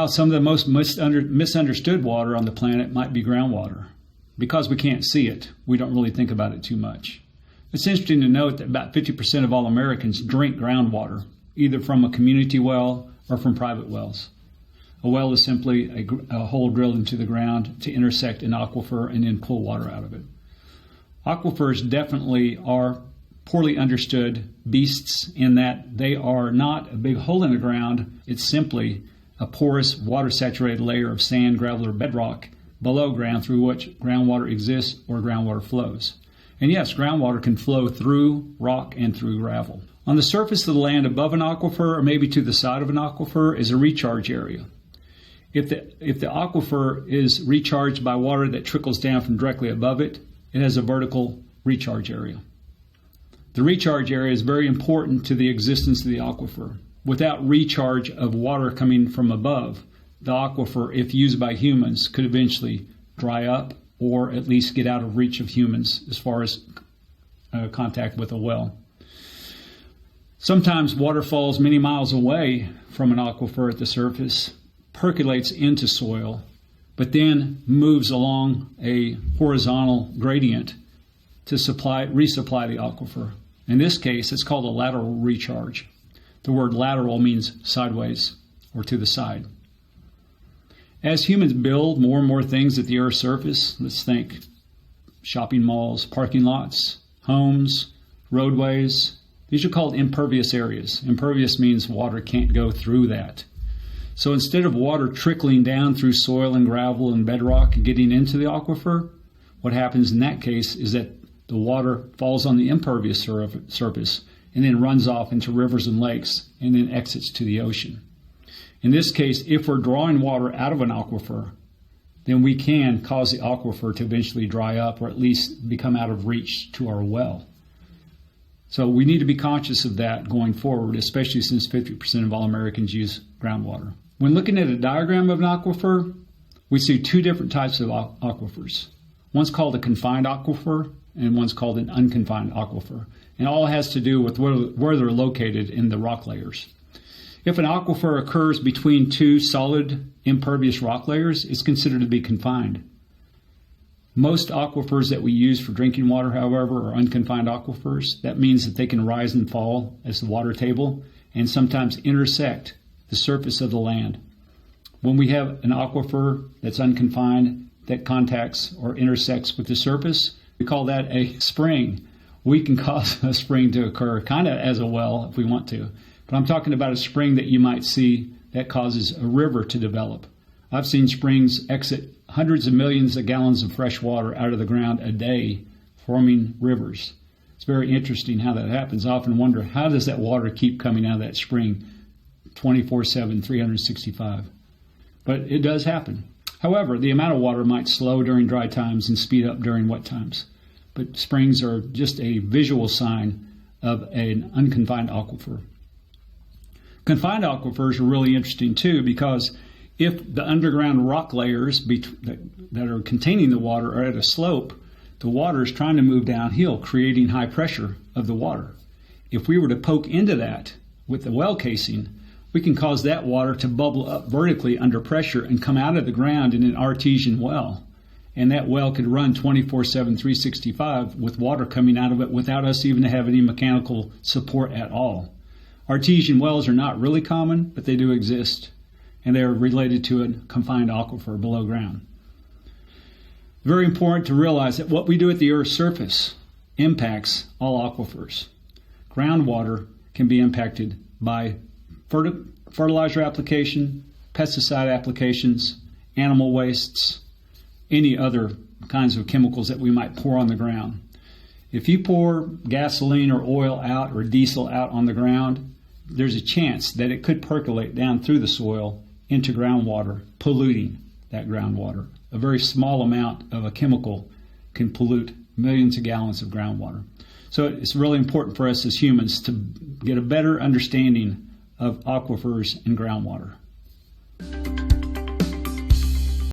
Well, some of the most misunderstood water on the planet might be groundwater. Because we can't see it, we don't really think about it too much. It's interesting to note that about 50% of all Americans drink groundwater, either from a community well or from private wells. A well is simply a hole drilled into the ground to intersect an aquifer and then pull water out of it. Aquifers definitely are poorly understood beasts in that they are not a big hole in the ground. It's simply a porous, water-saturated layer of sand, gravel, or bedrock below ground through which groundwater exists or groundwater flows. And yes, groundwater can flow through rock and through gravel. On the surface of the land above an aquifer or maybe to the side of an aquifer is a recharge area. If the aquifer is recharged by water that trickles down from directly above it, it has a vertical recharge area. The recharge area is very important to the existence of the aquifer. Without recharge of water coming from above, the aquifer, if used by humans, could eventually dry up or at least get out of reach of humans as far as contact with a well. Sometimes water falls many miles away from an aquifer at the surface, percolates into soil, but then moves along a horizontal gradient to resupply the aquifer. In this case, it's called a lateral recharge. The word lateral means sideways or to the side. As humans build more and more things at the Earth's surface, let's think shopping malls, parking lots, homes, roadways, these are called impervious areas. Impervious means water can't go through that. So instead of water trickling down through soil and gravel and bedrock and getting into the aquifer, what happens in that case is that the water falls on the impervious surface and then runs off into rivers and lakes and then exits to the ocean. In this case, if we're drawing water out of an aquifer, then we can cause the aquifer to eventually dry up or at least become out of reach to our well. So we need to be conscious of that going forward, especially since 50% of all Americans use groundwater. When looking at a diagram of an aquifer, we see two different types of aquifers. One's called a confined aquifer and one's called an unconfined aquifer. And all has to do with where they're located in the rock layers. If an aquifer occurs between two solid impervious rock layers, it's considered to be confined. Most aquifers that we use for drinking water, however, are unconfined aquifers. That means that they can rise and fall as the water table and sometimes intersect the surface of the land. When we have an aquifer that's unconfined that contacts or intersects with the surface, we call that a spring. We can cause a spring to occur kind of as a well if we want to. But I'm talking about a spring that you might see that causes a river to develop. I've seen springs exit hundreds of millions of gallons of fresh water out of the ground a day, forming rivers. It's very interesting how that happens. I often wonder, how does that water keep coming out of that spring 24/7, 365? But it does happen. However, the amount of water might slow during dry times and speed up during wet times. But springs are just a visual sign of an unconfined aquifer. Confined aquifers are really interesting too, because if the underground rock layers that are containing the water are at a slope, the water is trying to move downhill, creating high pressure of the water. If we were to poke into that with the well casing, we can cause that water to bubble up vertically under pressure and come out of the ground in an artesian well. And that well could run 24/7, 365 with water coming out of it without us even having any mechanical support at all. Artesian wells are not really common, but they do exist, and they are related to a confined aquifer below ground. Very important to realize that what we do at the Earth's surface impacts all aquifers. Groundwater can be impacted by fertilizer application, pesticide applications, animal wastes, any other kinds of chemicals that we might pour on the ground. If you pour gasoline or oil out or diesel out on the ground, there's a chance that it could percolate down through the soil into groundwater, polluting that groundwater. A very small amount of a chemical can pollute millions of gallons of groundwater. So it's really important for us as humans to get a better understanding of aquifers and groundwater.